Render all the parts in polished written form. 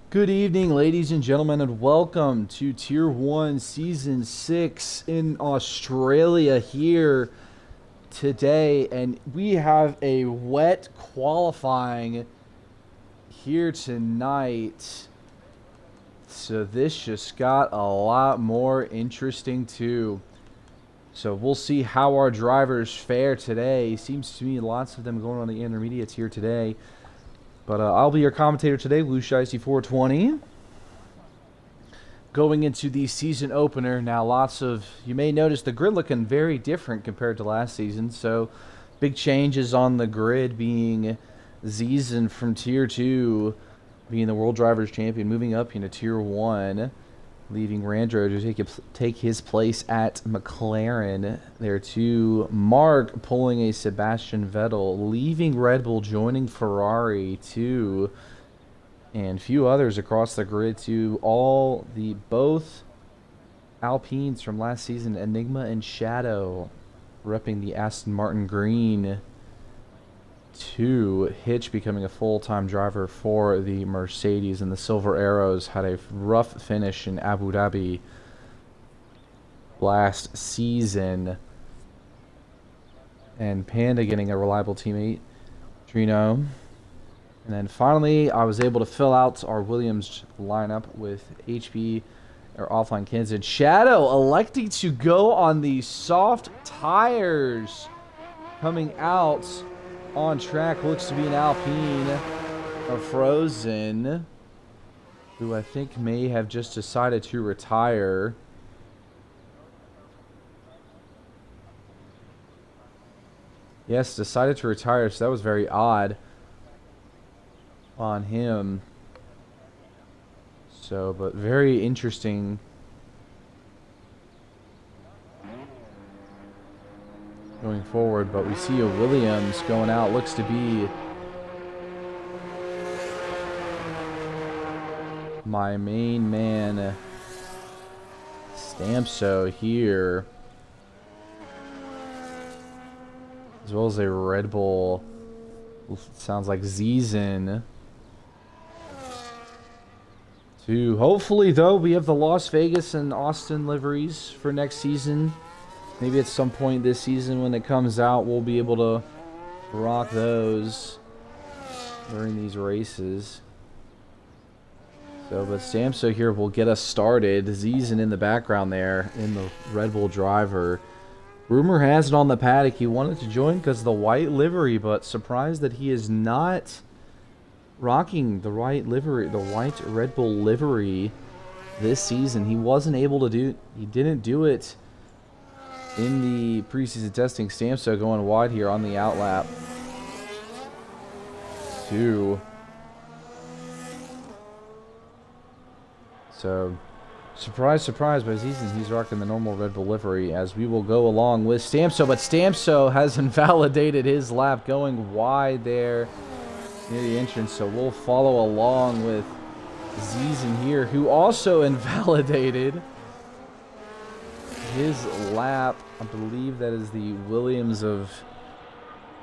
Good evening, ladies and gentlemen, and welcome to Tier 1 Season 6 in Australia here today. And we have a wet qualifying here tonight. So this just got a lot more interesting too. So we'll see how our drivers fare today. Seems to me lots of them going on the intermediates here today. But I'll be your commentator today, Shiesty 420. Going into the season opener, now you may notice the grid looking very different compared to last season. So big changes on the grid, being Zizen from Tier 2, being the World Drivers Champion, moving up into Tier 1. Leaving Randro to take his place at McLaren. There too, Mark pulling a Sebastian Vettel, leaving Red Bull, joining Ferrari too, and a few others across the grid too. Both Alpines from last season, Enigma and Shadow, repping the Aston Martin green. Hitch becoming a full-time driver for the Mercedes, and the Silver Arrows had a rough finish in Abu Dhabi last season. And Panda getting a reliable teammate, Trino. And then finally, I was able to fill out our Williams lineup with HP or offline kids, and Shadow electing to go on the soft tires coming out. On track looks to be an Alpine, a Frozen, who I think may have just decided to retire. Yes, decided to retire, so that was very odd on him. So, but very interesting. Going forward, but we see a Williams going out. Looks to be my main man, Stamso here, as well as a Red Bull. Sounds like Zizen. Hopefully, though, we have the Las Vegas and Austin liveries for next season. Maybe at some point this season when it comes out, we'll be able to rock those during these races. So, but Stamso here will get us started. Zizen in the background there in the Red Bull driver. Rumor has it on the paddock he wanted to join because of the white livery, but surprised that he is not rocking the white livery, the white Red Bull livery this season. He wasn't able to he didn't do it in the preseason testing. Stamso going wide here on the outlap. So, surprise, surprise, by Zizen, he's rocking the normal Red Bull livery as we will go along with Stamso. But Stamso has invalidated his lap going wide there near the entrance. So we'll follow along with Zizen here, who also invalidated his lap. I believe that is the Williams of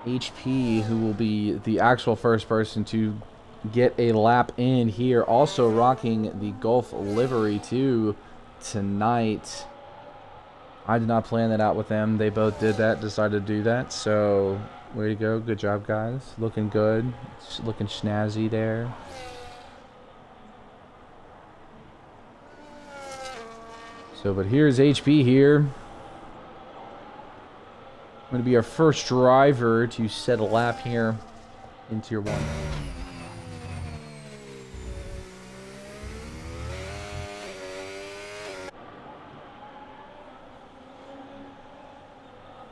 HP, who will be the actual first person to get a lap in here. Also rocking the Gulf livery too tonight. I did not plan that out with them. They both did that, decided to do that. So way to go. Good job, guys. Looking good. Looking snazzy there. So, but here's HP here. Going to be our first driver to set a lap here in Tier 1.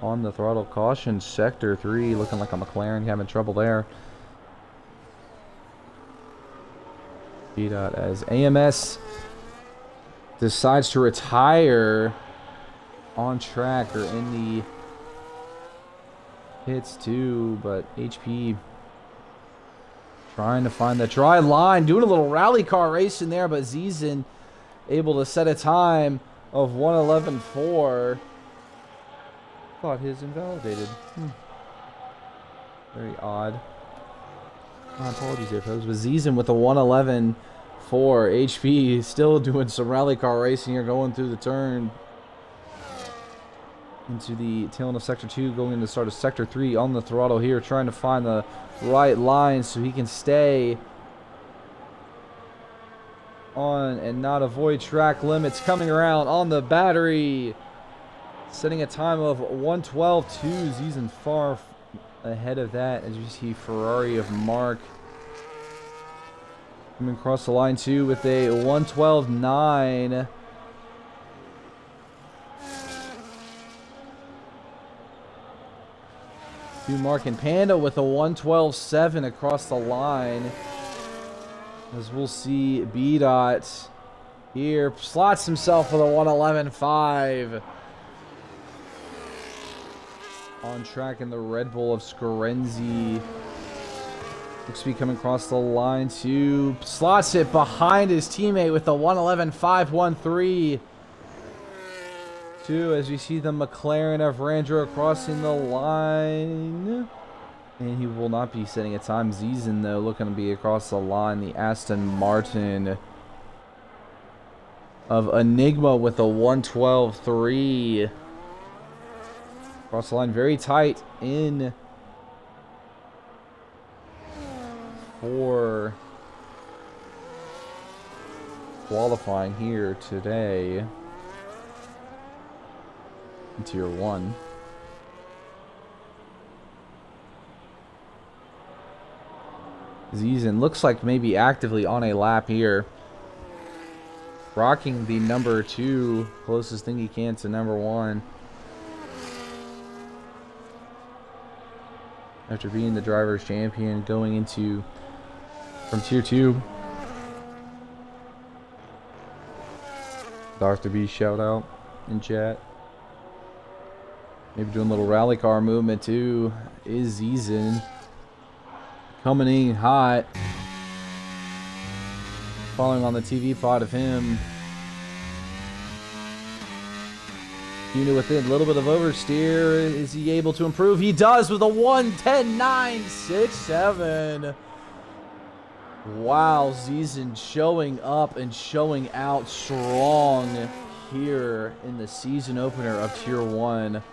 On the throttle caution, Sector 3, looking like a McLaren, having trouble there. B-Dot as AMS decides to retire on track or in the pits too, but HP trying to find the dry line, doing a little rally car racing there, but Zizen able to set a time of 1:11.4. Thought his invalidated. Very odd. My apologies there, folks. But Zizen with a 1:11.4 4. HP still doing some rally car racing here, going through the turn. Into the tail end of Sector 2, going into the start of Sector 3 on the throttle here, trying to find the right line so he can stay on and not avoid track limits. Coming around on the battery, setting a time of 1:12.2. Ziesen far ahead of that, as you see Ferrari of Mark coming across the line too with a 1:12.9. To Mark and Panda with a 1:12.7 across the line. As we'll see B-Dot here slots himself with a 1:11.5. On track in the Red Bull of Scorenzi. Looks to be coming across the line too. Slots it behind his teammate with a 1:11.513. As you see the McLaren of Randro crossing the line. And he will not be setting a time. Ziesen, though, looking to be across the line. The Aston Martin of Enigma with a 1:12.3. Across the line, very tight in for qualifying here today. In Tier 1. Ziesen looks like maybe actively on a lap here. Rocking the number 2, closest thing he can to number 1. After being the driver's champion, going into from Tier 2. Dr. B shout out in chat. Maybe doing a little rally car movement too. Is Ziesen coming in hot. Following on the TV pod of him. Unit with a little bit of oversteer. Is he able to improve? He does with a 1:10.967. Wow, Ziesen showing up and showing out strong here in the season opener of Tier 1.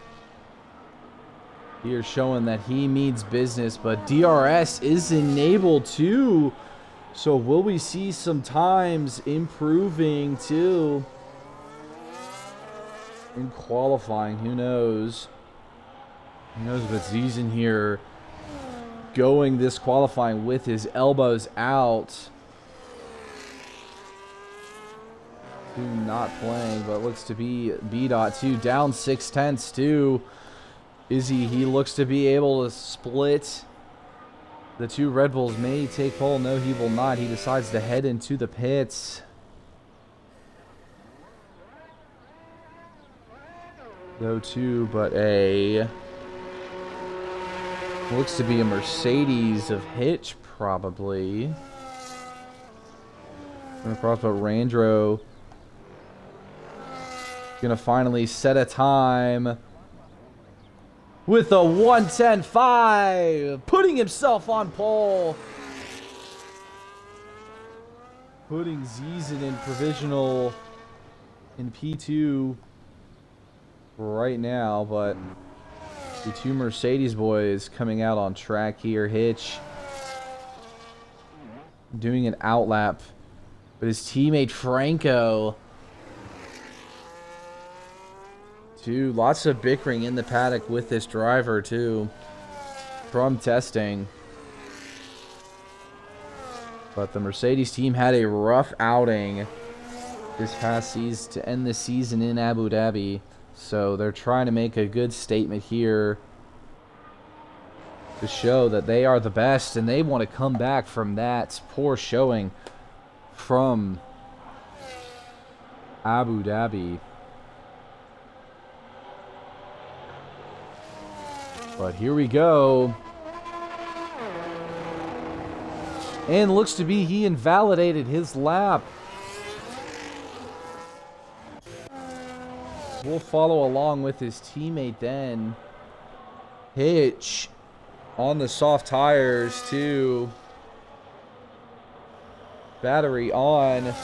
Here showing that he means business, but DRS is enabled too. So will we see some times improving too in qualifying? Who knows? Who knows? But Ziesen here going this qualifying with his elbows out. Not playing, but looks to be B.2 down 0.6 too. He looks to be able to split the 2 Red Bulls. May he take pole? No, he will not. He decides to head into the pits. Though too, but looks to be a Mercedes of Hitch probably. Coming across, but Randro gonna finally set a time with a 1:10.5, putting himself on pole. Putting Ziesen in provisional in P2 right now, but the 2 Mercedes boys coming out on track here. Hitch doing an outlap, but his teammate Franco. Lots of bickering in the paddock with this driver too from testing. But the Mercedes team had a rough outing this past season to end the season in Abu Dhabi. So they're trying to make a good statement here to show that they are the best, and they want to come back from that poor showing from Abu Dhabi. But here we go. And looks to be he invalidated his lap. We'll follow along with his teammate then. Hitch on the soft tires too. Battery on.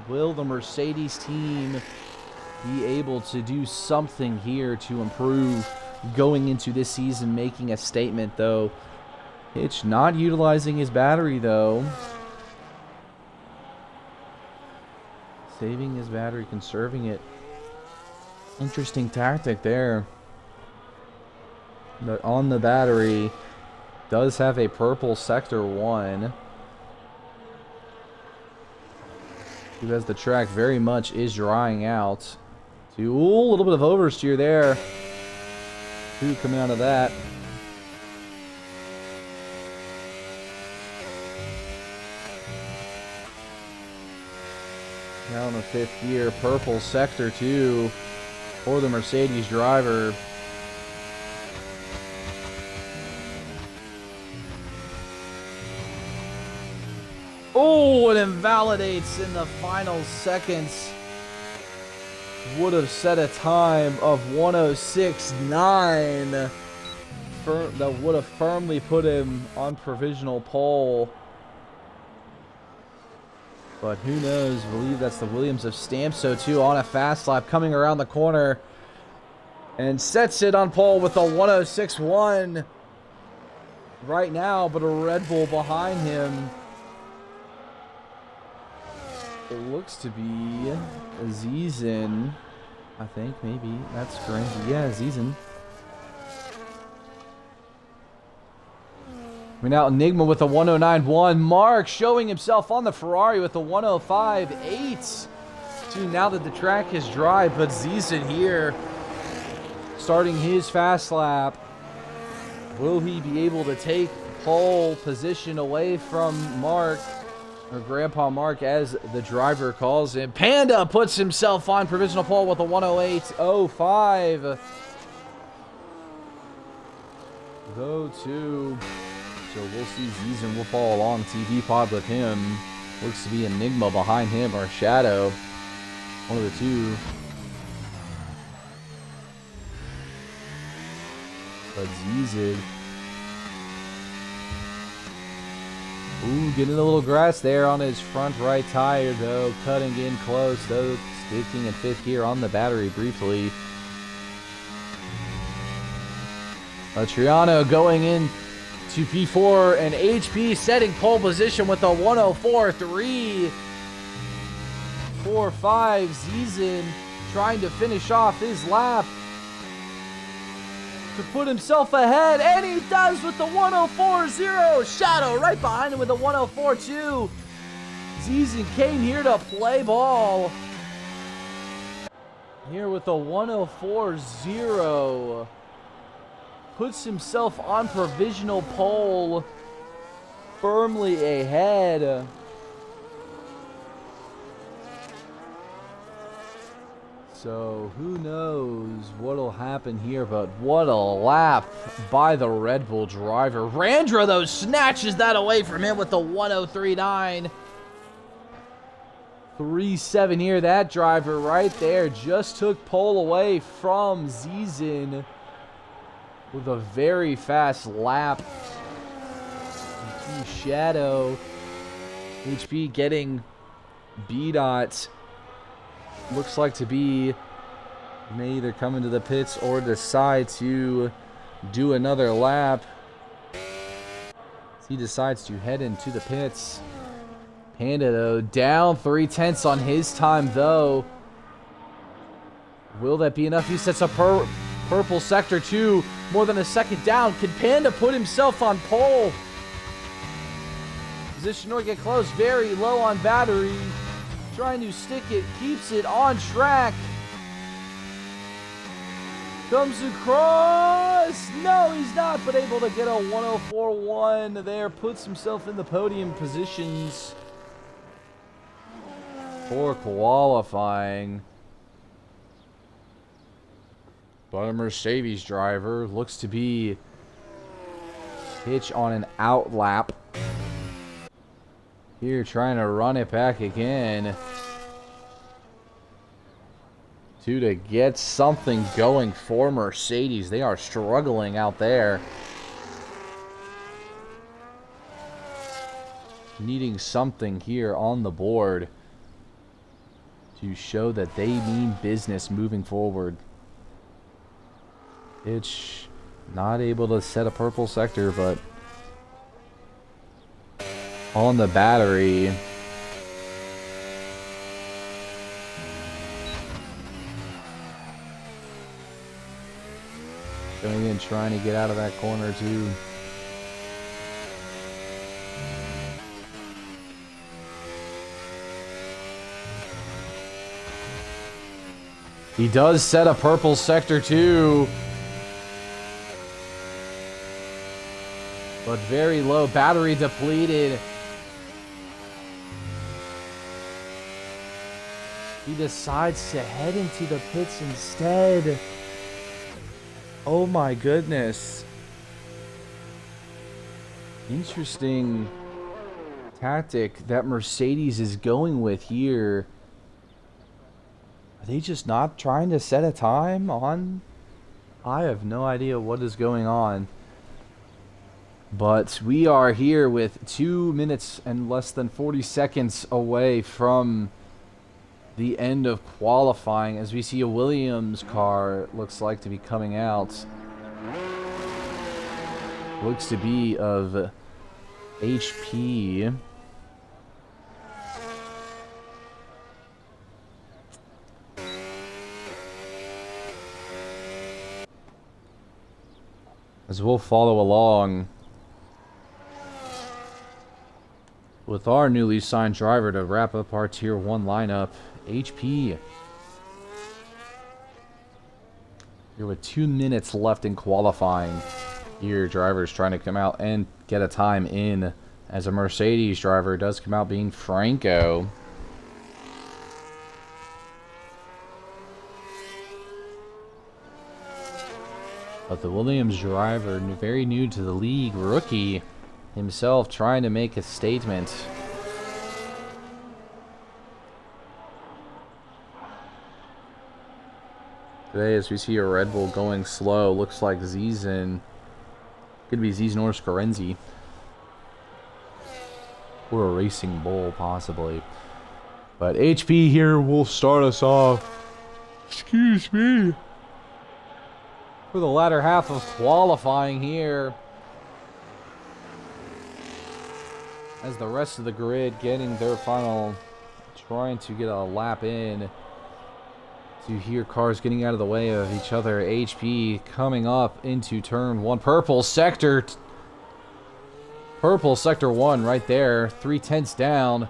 Will the Mercedes team be able to do something here to improve going into this season, making a statement, though? Hitch not utilizing his battery, though. Saving his battery, conserving it. Interesting tactic there. But on the battery, does have a purple sector 1. As the track very much is drying out. Ooh, a little bit of oversteer there. 2 coming out of that. Now in the 5th gear, purple sector 2 for the Mercedes driver. Oh, it invalidates in the final seconds. Would have set a time of 106.9. That would have firmly put him on provisional pole. But who knows? I believe that's the Williams of Stamso too on a fast lap coming around the corner. And sets it on pole with a 106.1 right now, but a Red Bull behind him. It looks to be Zizin. I think maybe that's correct. Yeah, Zizin. We're now Enigma with a 109.1. Mark showing himself on the Ferrari with a 105.8. Now that the track is dry, but Zizin here starting his fast lap. Will he be able to take pole position away from Mark? Or Grandpa Mark, as the driver calls him. Panda puts himself on provisional pole with a 108.05. Go to. So we'll see Zizin will follow along TV pod with him. Looks to be Enigma behind him, or Shadow. One of the two. But Zizin. Ooh, getting a little grass there on his front right tire, though. Cutting in close, though. Sticking in 5th gear on the battery briefly. Triano going in to P4, and HP setting pole position with a 104.3. 4.5. Zizin trying to finish off his lap to put himself ahead, and he does with the 104.0. Shadow right behind him with a 104.2. Zizin came here to play ball. Here with a 104.0. Puts himself on provisional pole, firmly ahead. So who knows what'll happen here, but what a lap by the Red Bull driver. Randra, though, snatches that away from him with the 103.9. 3.7 here. That driver right there just took pole away from Zizin with a very fast lap. Shadow. HP getting B-Dot. Looks like to be may either come into the pits or decide to do another lap. He decides to head into the pits. Panda, though, down 0.3 on his time, though. Will that be enough? He sets up purple sector 2, more than a second down. Can Panda put himself on pole? Position or get close, very low on battery. Trying to stick it, keeps it on track. Comes across. No, he's not, but able to get a 104.1 there. Puts himself in the podium positions for qualifying. But a Mercedes driver looks to be Hitch on an out lap. Here trying to run it back again to get something going for Mercedes. They are struggling out there. needing something here on the board to show that they mean business moving forward. It's not able to set a purple sector, but on the battery. Going in, trying to get out of that corner too. He does set a purple sector too. But very low, battery depleted. He decides to head into the pits instead. Oh my goodness. Interesting tactic that Mercedes is going with here. Are they just not trying to set a time on? I have no idea what is going on. But we are here with 2 minutes and less than 40 seconds away from the end of qualifying, as we see a Williams car looks like to be coming out. Looks to be of HP. As we'll follow along with our newly signed driver to wrap up our Tier 1 lineup, HP. Here with 2 minutes left in qualifying. Here, drivers trying to come out and get a time in, as a Mercedes driver does come out being Franco. But the Williams driver, very new to the league, rookie himself, trying to make a statement. Today, as we see a Red Bull going slow, looks like Zizen, could be Zizen or Scarenzi, or a Racing Bull possibly. But HP here will start us off. Excuse me. For the latter half of qualifying here, as the rest of the grid getting their final, trying to get a lap in. To hear cars getting out of the way of each other. HP coming up into turn 1. Purple sector 1 right there. 3/10 down.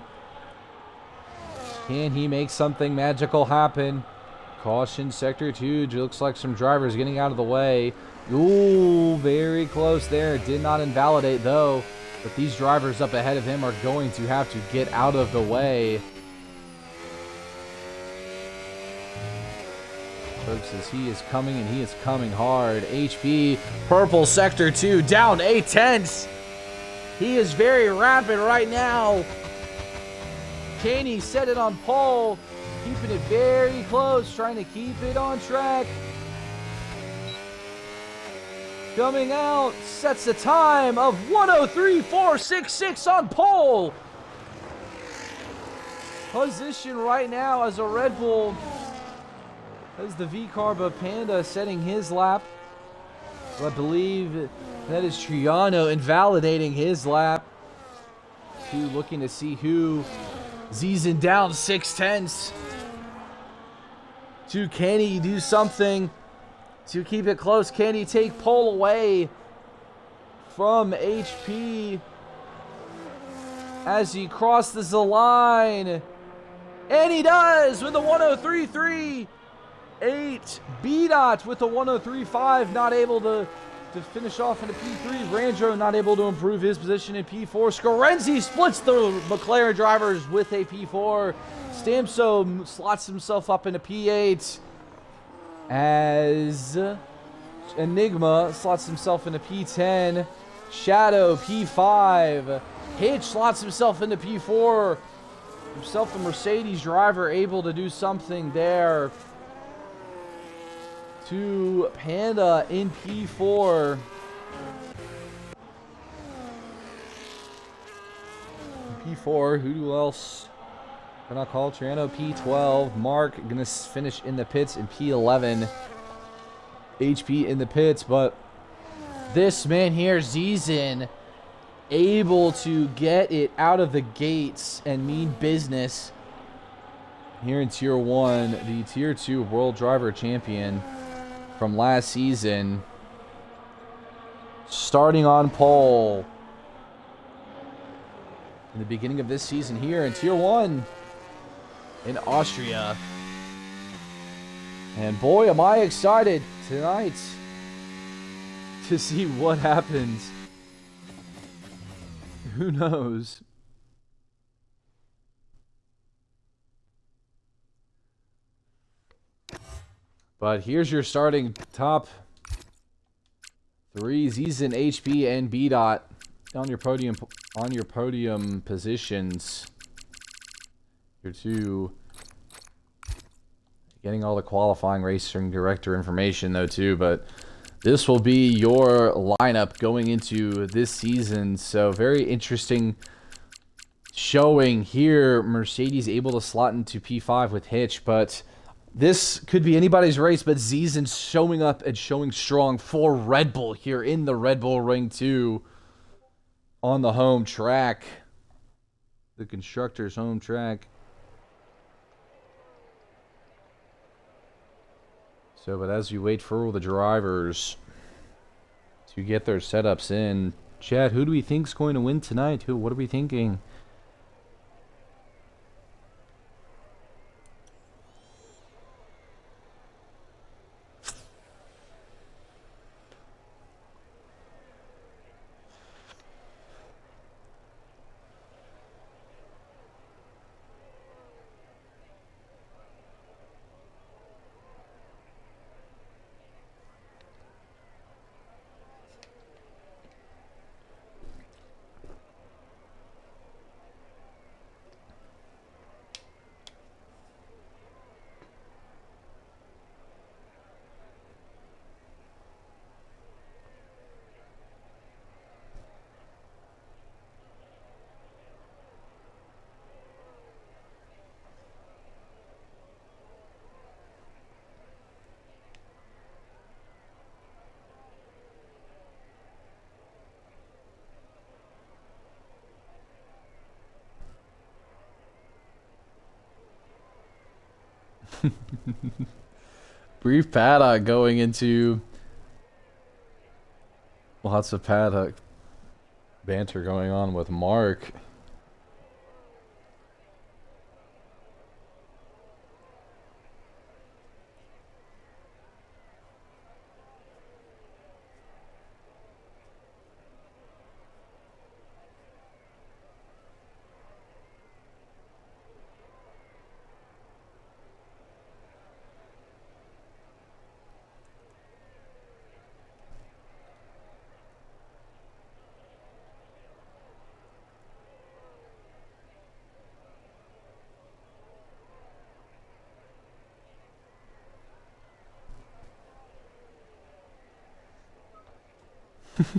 Can he make something magical happen? Caution sector 2. Looks like some drivers getting out of the way. Ooh, very close there. Did not invalidate though. But these drivers up ahead of him are going to have to get out of the way. Folks, as he is coming, and he is coming hard. HP, purple sector 2, down 8/10. He is very rapid right now. Can he set it on pole? Keeping it very close, trying to keep it on track. Coming out, sets a time of 1:03.466 on pole. Position right now as a Red Bull. As the V-Carb Panda setting his lap. I believe that is Triano invalidating his lap. Looking to see who. Zizen down 6/10. Can he do something to keep it close? Can he take pole away from HP as he crosses the line? And he does with a 1:03.38. B-Dot with a 1:03.5, not able to finish off in a P3. Randro not able to improve his position in P4. Scarenzi splits the McLaren drivers with a P4. Stamso slots himself up in a P8 as Enigma slots himself in a P10. Shadow P5. Hitch slots himself into P4. Himself the Mercedes driver able to do something there. To Panda in P4. P4. Who else? Can I call Triano? P12. Mark going to finish in the pits in P11. HP in the pits, but this man here, Zizen, able to get it out of the gates and mean business here in Tier 1. The Tier 2 World Driver Champion from last season. Starting on pole in the beginning of this season here in Tier 1 in Austria. And boy, am I excited tonight to see what happens. Who knows? But here's your starting top 3, Zizen, HP, and B Dot on your podium positions. Your 2. Getting all the qualifying racing director information though too, but this will be your lineup going into this season. So very interesting showing here. Mercedes able to slot into P5 with Hitch, but this could be anybody's race, but Zizen showing up and showing strong for Red Bull here in the Red Bull Ring 2 on the home track. The constructor's home track. So, but as you wait for all the drivers to get their setups in, Chad, who do we think is going to win tonight? What are we thinking? Brief paddock going into lots of paddock banter going on with Mark.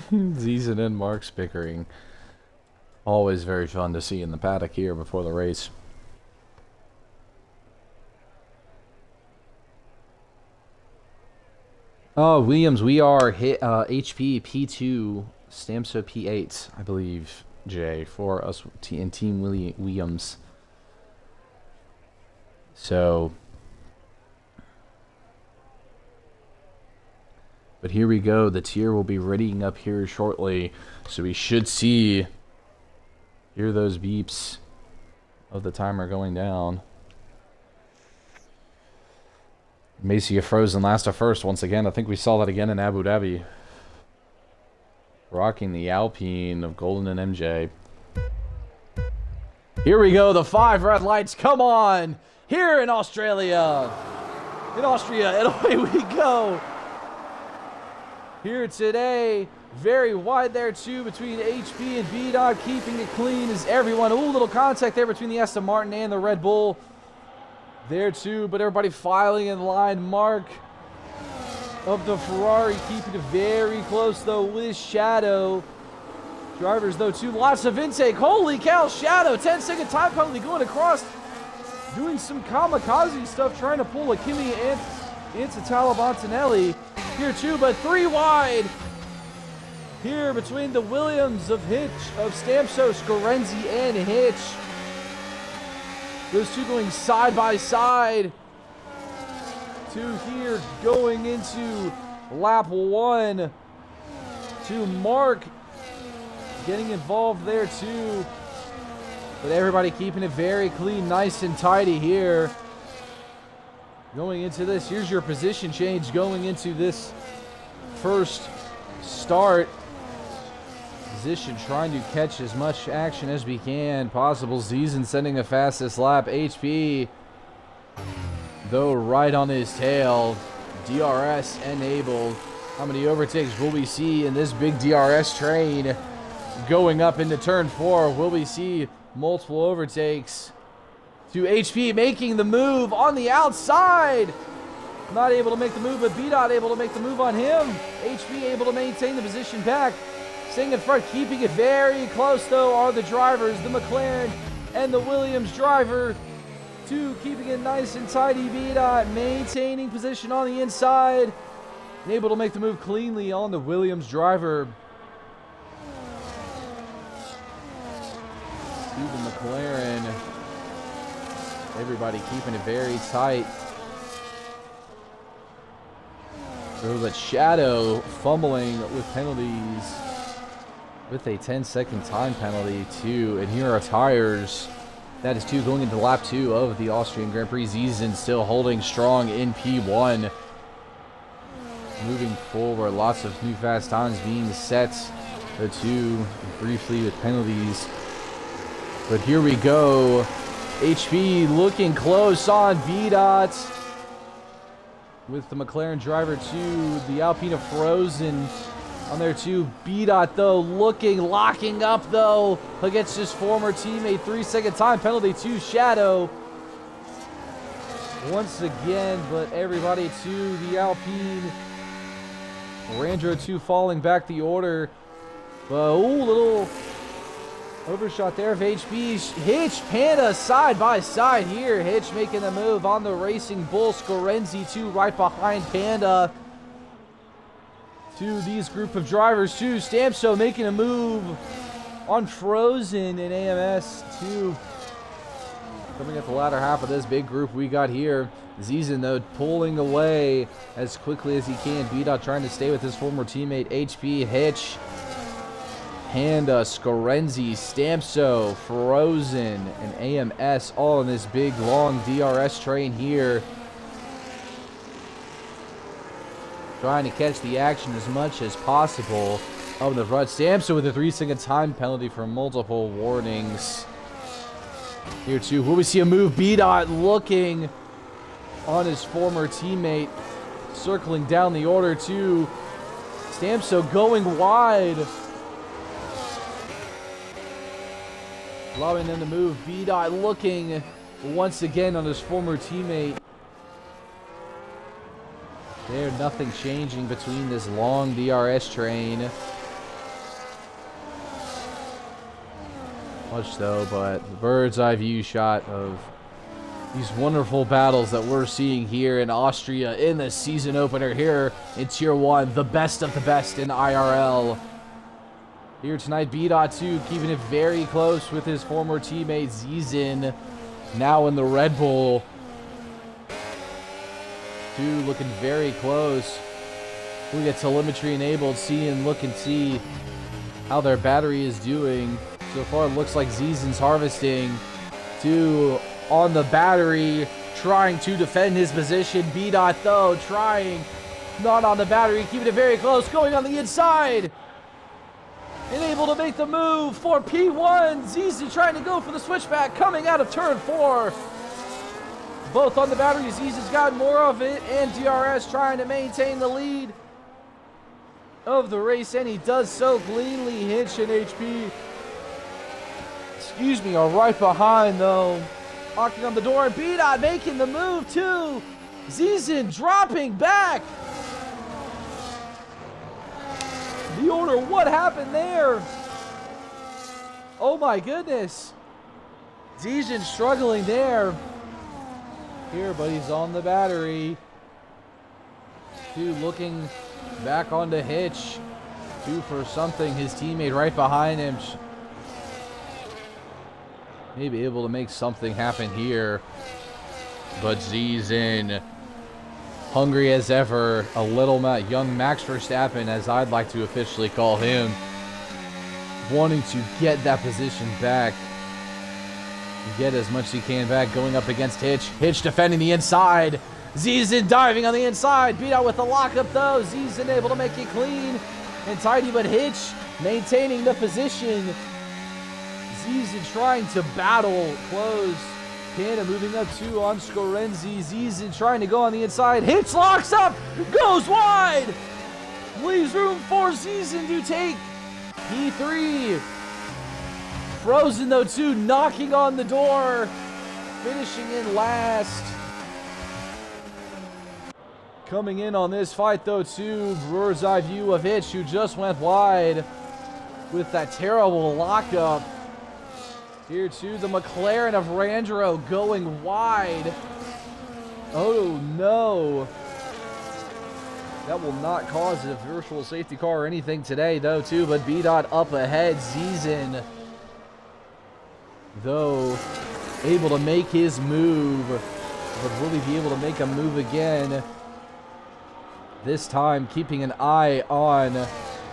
Zizen and Mark's bickering. Always very fun to see in the paddock here before the race. Oh, Williams, we are hit HP P2, Stamso P8, I believe, Jay, for us in Team Williams. So, but here we go. The tier will be readying up here shortly, so we should hear those beeps of the timer going down. May see a frozen last to first once again. I think we saw that again in Abu Dhabi. Rocking the Alpine of Golden and MJ. Here we go, the 5 red lights, come on! Here in Australia! In Austria, and away we go! Here today, very wide there too between HP and B-Dog, keeping it clean as everyone. Ooh, little contact there between the Aston Martin and the Red Bull. There too, but everybody filing in line. Mark of the Ferrari keeping it very close though with Shadow. Drivers, though, too. Lots of intake. Holy cow, Shadow. 10-second time penalty going across. Doing some kamikaze stuff, trying to pull a Kimi and into Talabontinelli. Here, too, but 3 wide. Here between the Williams of Stamso, Scorenzi, and Hitch. Those two going side by side. 2 here going into lap 1. To Mark getting involved there too. But everybody keeping it very clean, nice and tidy here. Going into this, here's your position change going into this first start. Position trying to catch as much action as we can possible. Ziesen sending the fastest lap. HP, though, right on his tail. DRS enabled. How many overtakes will we see in this big DRS train going up into turn 4? Will we see multiple overtakes? To HP making the move on the outside. Not able to make the move, but B-Dot able to make the move on him. HP able to maintain the position back. Staying in front, keeping it very close, though, are the drivers, the McLaren and the Williams driver. 2 keeping it nice and tidy. B-Dot maintaining position on the inside. And able to make the move cleanly on the Williams driver. To the McLaren. Everybody keeping it very tight. But Shadow fumbling with penalties. With a 10-second time penalty, too. And here are tires. That is 2 going into lap 2 of the Austrian Grand Prix. Ziesen still holding strong in P1. Moving forward, lots of new fast times being set. The 2 briefly with penalties. But here we go. HP looking close on B-Dot. With the McLaren driver to the Alpina frozen on there too. B-Dot, though, locking up, though, against his former teammate. 3-second time penalty to Shadow. Once again, but everybody to the Alpine. Randro, too, falling back the order. But, ooh, little overshot there of HP. Hitch, Panda, side by side here. Hitch making the move on the Racing Bull. Scorenzi, too, right behind Panda. To these group of drivers, too. Stamso making a move on Frozen and AMS, too. Coming at the latter half of this big group we got here. Ziesen, though, pulling away as quickly as he can. B-Dot trying to stay with his former teammate, HP, Hitch, Panda, Scorenzi, Stamso, Frozen, and AMS all in this big, long DRS train here. Trying to catch the action as much as possible of the front. Stamso with a 3-second time penalty for multiple warnings. Here, too, will we see a move? B-Dot looking on his former teammate, circling down the order, too. Stamso going wide, allowing them to move. B-Dot looking once again on his former teammate. There, nothing changing between this long DRS train. Much though, but the bird's eye view shot of these wonderful battles that we're seeing here in Austria in the season opener here in Tier 1. The best of the best in IRL. Here tonight, B-Dot 2 keeping it very close with his former teammate Ziesen, now in the Red Bull. 2 looking very close. We get telemetry enabled, look and see how their battery is doing. So far, it looks like Ziesen's harvesting. 2 on the battery, trying to defend his position. B-Dot, though, trying, not on the battery, keeping it very close, going on the inside. And able to make the move for P1. Ziesen trying to go for the switchback, coming out of turn 4. Both on the battery, Ziesen's got more of it, and DRS trying to maintain the lead of the race, and he does so cleanly. Hitch and HP, are right behind, though. Knocking on the door, and B-Dot making the move, too. Ziesen dropping back. The order, what happened there? Oh my goodness. Ziesen struggling there. Here, but he's on the battery. 2 looking back onto Hitch. 2 for something. His teammate right behind him. Maybe able to make something happen here. But Ziesen, hungry as ever. A little young Max Verstappen, as I'd like to officially call him. Wanting to get that position back. Get as much as he can back, going up against Hitch. Hitch defending the inside. Ziesen diving on the inside. Beat out with the lockup though. Ziesen able to make it clean and tidy, but Hitch maintaining the position. Ziesen trying to battle close. Panda moving up 2 on Scorenzi. Ziesen trying to go on the inside. Hitch locks up, goes wide. Leaves room for Ziesen to take P3. Frozen though too, knocking on the door. Finishing in last. Coming in on this fight though too, bird's eye view of Hitch, who just went wide with that terrible lockup. Here too, the McLaren of Randro going wide. Oh no. That will not cause a virtual safety car or anything today though too, but B-Dot up ahead. Ziesen though able to make his move, but will he be able to make a move again? This time keeping an eye on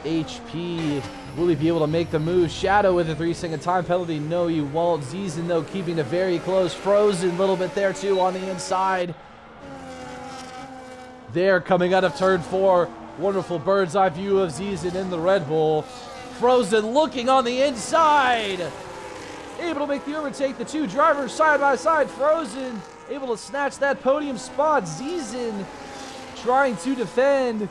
HP. Will he be able to make the move? Shadow with a 3-second time penalty. No, he won't. Ziesen though keeping it very close. Frozen a little bit there too on the inside. There coming out of turn 4. Wonderful bird's eye view of Ziesen in the Red Bull. Frozen looking on the inside. Able to make the overtake. The 2 drivers side by side. Frozen able to snatch that podium spot. Ziesen trying to defend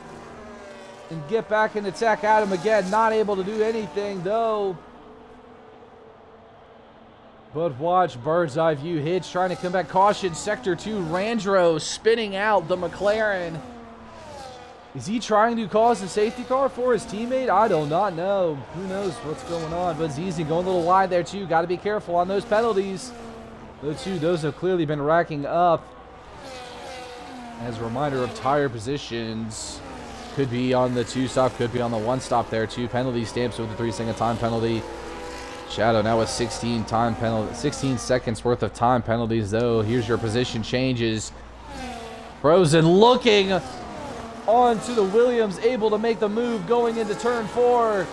and get back and attack at him again. Not able to do anything though. But watch, bird's eye view. Hitch trying to come back. Caution, sector 2. Randro spinning out the McLaren. Is he trying to cause a safety car for his teammate? I do not know. Who knows what's going on? But Ziesen going a little wide there too. Got to be careful on those penalties. Those have clearly been racking up. As a reminder of tire positions, could be on the 2 stop, could be on the 1 stop there. 2 penalty stamps with the 3-second time penalty. Shadow now with 16 seconds worth of time penalties though. Here's your position changes. Frozen looking onto the Williams, able to make the move going into turn 4.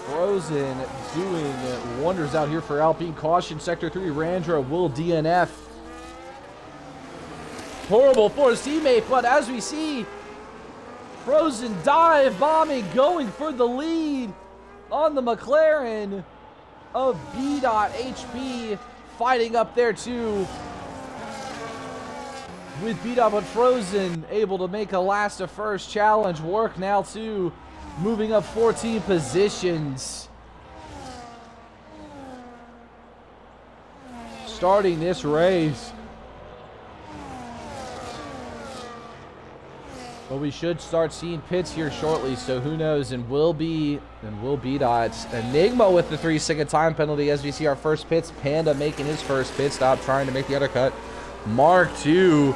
Frozen doing wonders out here for Alpine. Caution, sector 3. Randro will DNF. Horrible for his teammate, but as we see, Frozen dive bombing, going for the lead on the McLaren of B.HP, fighting up there too with B-Dot, but Frozen able to make a last to first challenge work now too, moving up 14 positions. Starting this race. But we should start seeing pits here shortly, so who knows, and will B-Dot's Enigma with the 3-second time penalty as we see our first pits. Panda making his first pit stop, trying to make the undercut. Mark II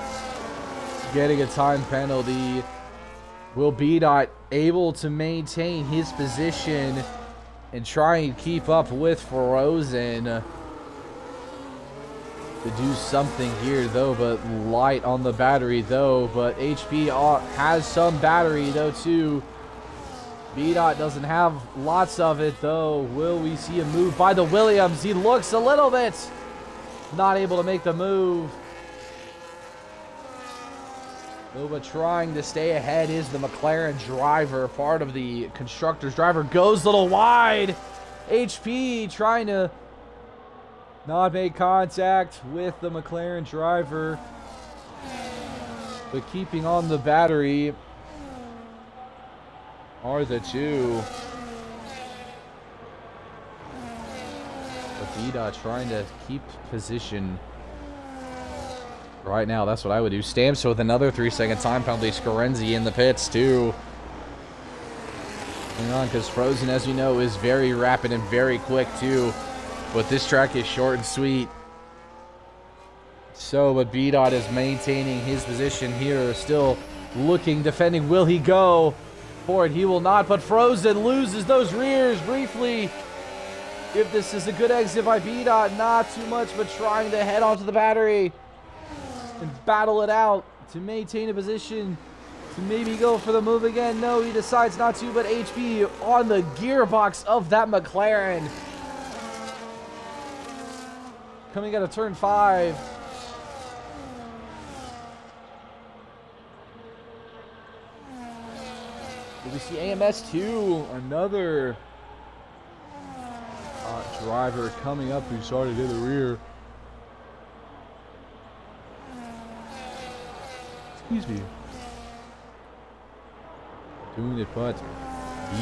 getting a time penalty. Will B-Dot able to maintain his position and try and keep up with Frozen to do something here though, but light on the battery though, but HP has some battery though too. B-Dot doesn't have lots of it though. Will we see a move by the Williams? He looks a little bit not able to make the move. But trying to stay ahead is the McLaren driver, part of the constructor's driver. Goes a little wide. HP trying to not make contact with the McLaren driver, but keeping on the battery are the 2. But B-Dot trying to keep position right now. That's what I would do. Stamps with another 3-second time penalty. Scorenzi in the pits too. Hang on, because Frozen, as you know, is very rapid and very quick, too. But this track is short and sweet. So, but B-Dot is maintaining his position here. Still looking, defending. Will he go for it? He will not, but Frozen loses those rears briefly. If this is a good exit by B-Dot, not too much, but trying to head onto the battery and battle it out to maintain a position. To maybe go for the move again. No, he decides not to, but HP on the gearbox of that McLaren. Coming out of turn 5. We see AMS 2, another driver coming up who started in the rear. Excuse me. Doing it, but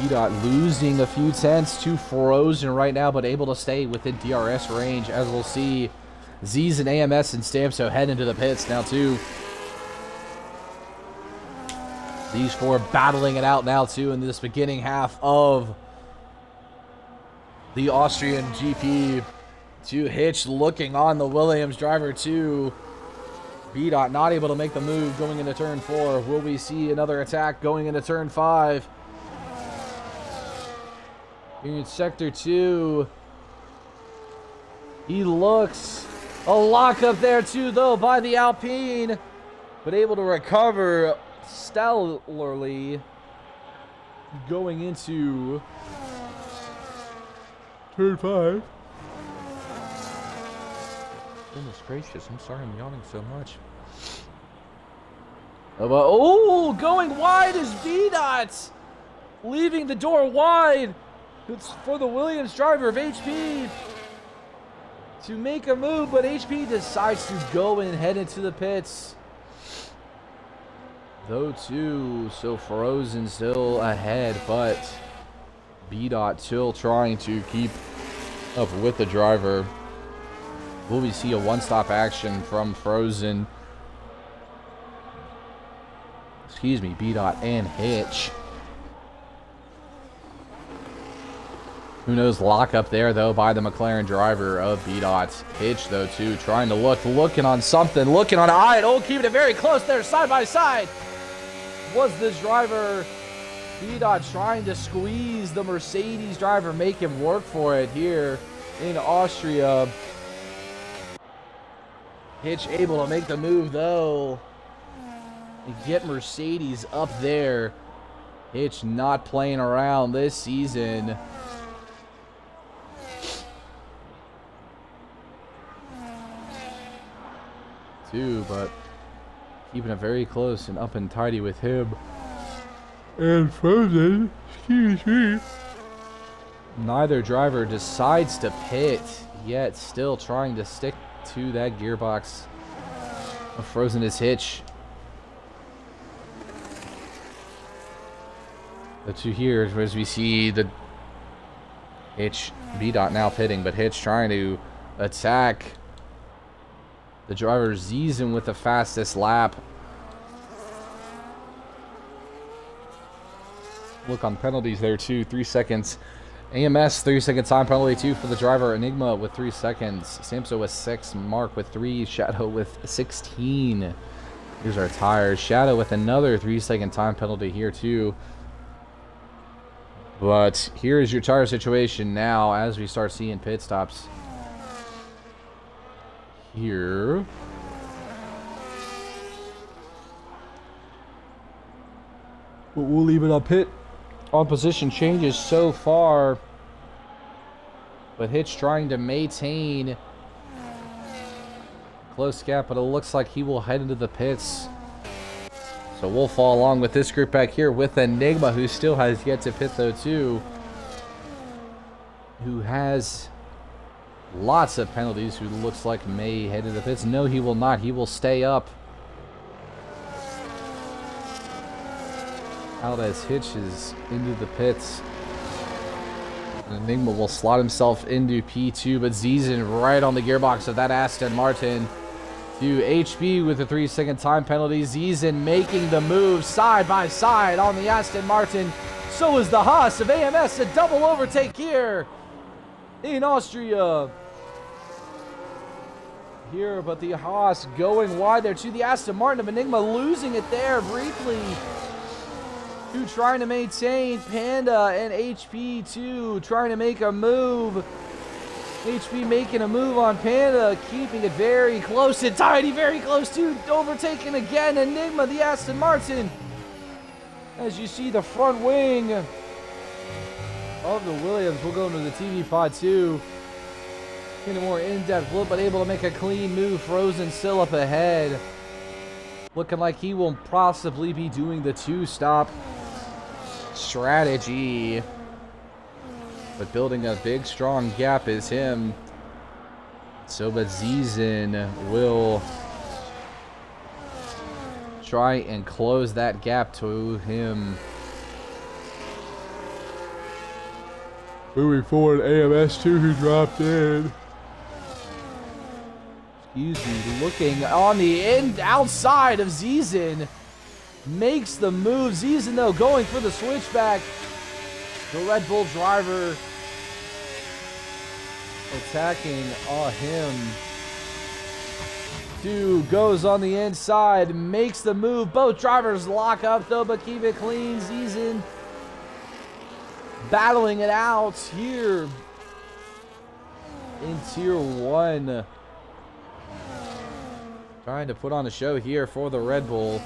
B-Dot losing a few tenths to Frozen right now, but able to stay within DRS range, as we'll see. Z's and AMS and Stamso head into the pits now, too. These four battling it out now, too, in this beginning half of the Austrian GP. To Hitch looking on the Williams driver, too. B-Dot not able to make the move going into turn 4. Will we see another attack going into turn 5? Here in sector 2. He looks. A lockup there too, though, by the Alpine. But able to recover stellarly going into turn 5. Goodness gracious, I'm sorry I'm yawning so much. Oh, going wide is B-Dot. Leaving the door wide. It's for the Williams driver of HP to make a move, but HP decides to go and head into the pits. Though, too, so Frozen still ahead, but B-Dot still trying to keep up with the driver. Will we see a one-stop action from Frozen? Excuse me, B-Dot and Hitch. Who knows, lock up there, though, by the McLaren driver of B-Dot. Hitch, though, too, trying to looking on something, looking on eye. Oh, keeping it very close there, side by side. Was this driver, B-Dot, trying to squeeze the Mercedes driver, make him work for it here in Austria. Hitch able to make the move, though, and get Mercedes up there. Hitch not playing around this season. Too, but keeping it very close and up and tidy with him. And Frozen, excuse me. Neither driver decides to pit, yet still trying to stick to that gearbox. Frozen is Hitch. The two here, as we see the Hitch, B-Dot now pitting, but Hitch trying to attack the driver Zizan with the fastest lap. Look on penalties there too, 3 seconds. AMS 3-second time penalty 2 for the driver. Enigma with 3 seconds. Samso with 6. Mark with 3. Shadow with 16. Here's our tires. Shadow with another 3-second time penalty here too. But here's your tire situation now as we start seeing pit stops here. But we'll leave it on pit. On position changes so far, but Hitch trying to maintain close gap, but it looks like he will head into the pits. So we'll follow along with this group back here with Enigma, who still has yet to pit though too, who has lots of penalties, who looks like may head into the pits. No, he will not. He will stay up. Out as Hitch is into the pits. Enigma will slot himself into P2, but Zizan right on the gearbox of that Aston Martin to HB with a 3-second time penalty. Ziesen making the move side by side on the Aston Martin. So is the Haas of AMS. A double overtake here in Austria. Here, but the Haas going wide there to the Aston Martin of Enigma, losing it there briefly. Two trying to maintain. Panda and HP two trying to make a move. HP making a move on Panda, keeping it very close and tidy, very close to overtaking again. Enigma, the Aston Martin. As you see the front wing of the Williams. We'll go into the TV pod too. In a more in-depth look, but able to make a clean move. Frozen still up ahead. Looking like he will possibly be doing the two-stop strategy. But building a big, strong gap is him. So, but Ziesen will try and close that gap to him. Moving forward, AMS2 who dropped in. Excuse me, looking on the outside of Ziesen. Makes the move. Ziesen, though, going for the switchback. The Red Bull driver attacking him. Two goes on the inside, makes the move. Both drivers lock up, though, but keep it clean. Ziesen battling it out here in Tier 1. Trying to put on a show here for the Red Bull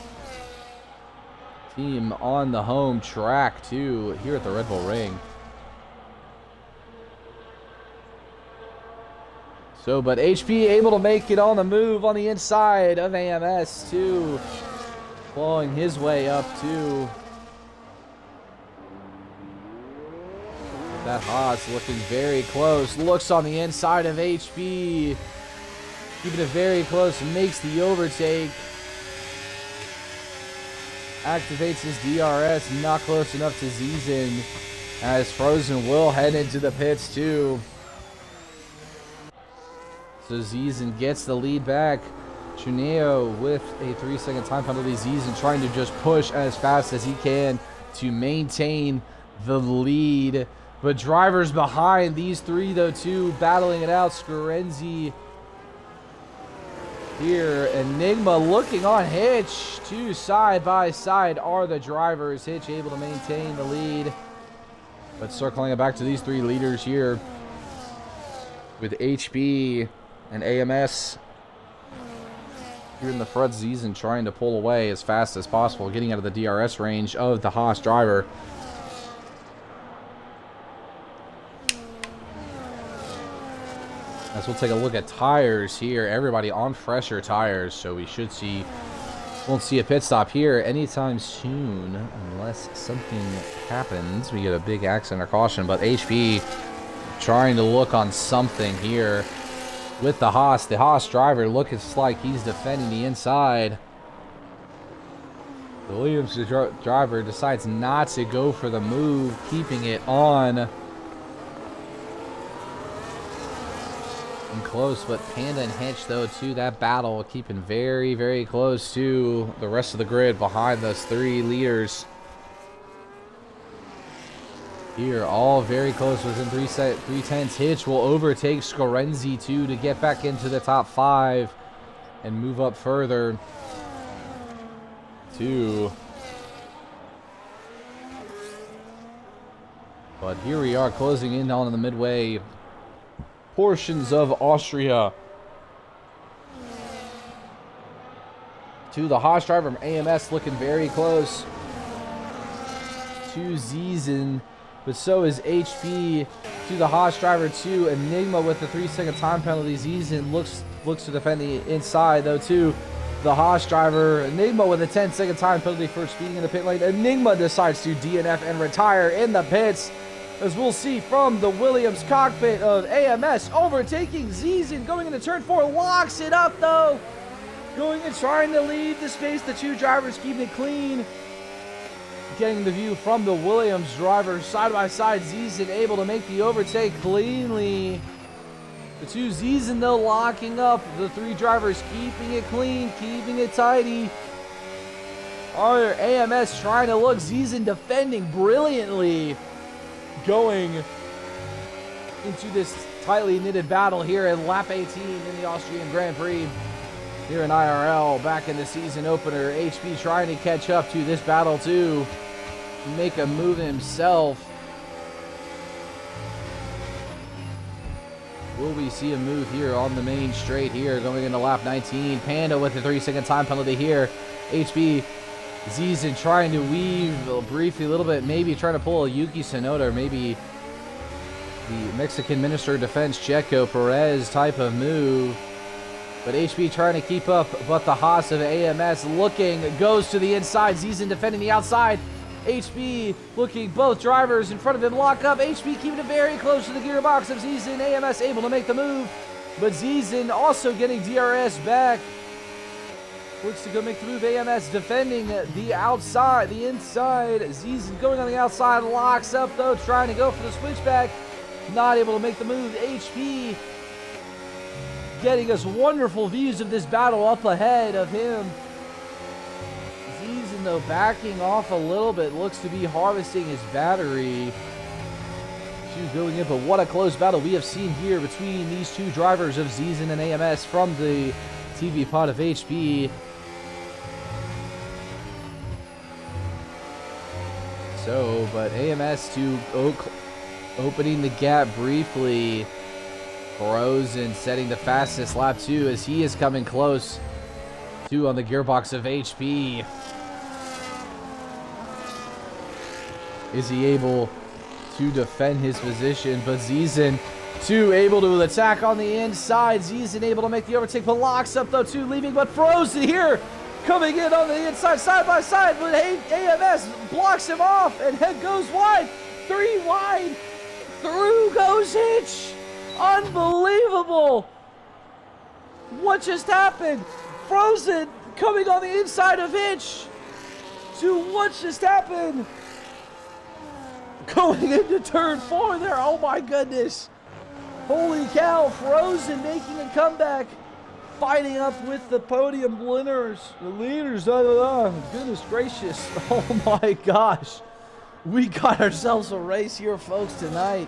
team on the home track too, here at the Red Bull Ring. So, but HP able to make it on the move on the inside of AMS too. Clawing his way up too. That Haas looking very close. Looks on the inside of HP. Keeping it very close. Makes the overtake. Activates his DRS. Not close enough to Ziesen. As Frozen will head into the pits too. So Ziesen gets the lead back. Cuneo with a 3-second time penalty. Ziesen trying to just push as fast as he can to maintain the lead. But drivers behind these three, though, too, battling it out. Scorenzi here. Enigma looking on Hitch. Two side by side are the drivers. Hitch able to maintain the lead. But circling it back to these three leaders here with HB and AMS here in the front. Ziesen trying to pull away as fast as possible, getting out of the DRS range of the Haas driver. As we'll take a look at tires here. Everybody on fresher tires, so we won't see a pit stop here anytime soon unless something happens. We get a big accident or caution, but HB trying to look on something here with the Haas. The Haas driver looks like he's defending the inside. The Williams driver decides not to go for the move, keeping it on. And close, but Panda and Hitch, though, to that battle, keeping very, very close to the rest of the grid behind those three leaders. Here, all very close within 3/10. Hitch will overtake Scorenzi, too, to get back into the top 5 and move up further to. But here we are closing in on the midway portions of Austria. To the Haas driver from AMS looking very close to Ziesen, but so is HP. To the Haas driver too. Enigma with the 3-second time penalty. Ziesen looks to defend the inside, though, too. The Haas driver, Enigma with a 10-second time penalty for speeding in the pit lane. Enigma decides to DNF and retire in the pits. As we'll see from the Williams cockpit of AMS, overtaking Ziesen, going into turn 4, locks it up, though. Going and trying to leave the space. The two drivers keeping it clean. Getting the view from the Williams driver side by side. Ziesen able to make the overtake cleanly. The two Ziesen though locking up. The three drivers keeping it clean, keeping it tidy. Our AMS trying to look. Ziesen defending brilliantly. Going into this tightly knitted battle here in lap 18 in the Austrian Grand Prix. Here in IRL, back in the season opener. HP trying to catch up to this battle too. Make a move himself. Will we see a move here on the main straight here going into lap 19? Panda with a 3-second time penalty here. HB Ziesen trying to weave briefly a little bit, maybe trying to pull a Yuki Tsunoda, or maybe the Mexican Minister of Defense Checo Perez type of move. But HB trying to keep up, but the Haas of AMS looking, goes to the inside. Ziesen defending the outside. HB looking, both drivers in front of him lock up. HB keeping it very close to the gearbox of Ziesen. AMS able to make the move, but Ziesen also getting DRS back. Looks to go make the move. AMS defending the outside, the inside. Ziesen going on the outside, locks up though, trying to go for the switchback. Not able to make the move. HP getting us wonderful views of this battle up ahead of him. Ziesen though backing off a little bit, looks to be harvesting his battery. Going in, but what a close battle we have seen here between these two drivers of Ziesen and AMS from the TV pod of HP. So, but AMS to opening the gap briefly. Frozen setting the fastest lap 2 as he is coming close to on the gearbox of HP. Is he able to defend his position? But Ziesen too able to attack on the inside. Ziesen able to make the overtake, but locks up though too, leaving, but Frozen here coming in on the inside, side by side, but AMS blocks him off and head goes wide. 3 wide. Through goes Hitch. Unbelievable! What just happened? Frozen coming on the inside of Hitch. To what just happened? Going into turn 4 there. Oh my goodness. Holy cow. Frozen making a comeback. Fighting up with the podium winners. The leaders. Goodness gracious. Oh my gosh. We got ourselves a race here, folks, tonight.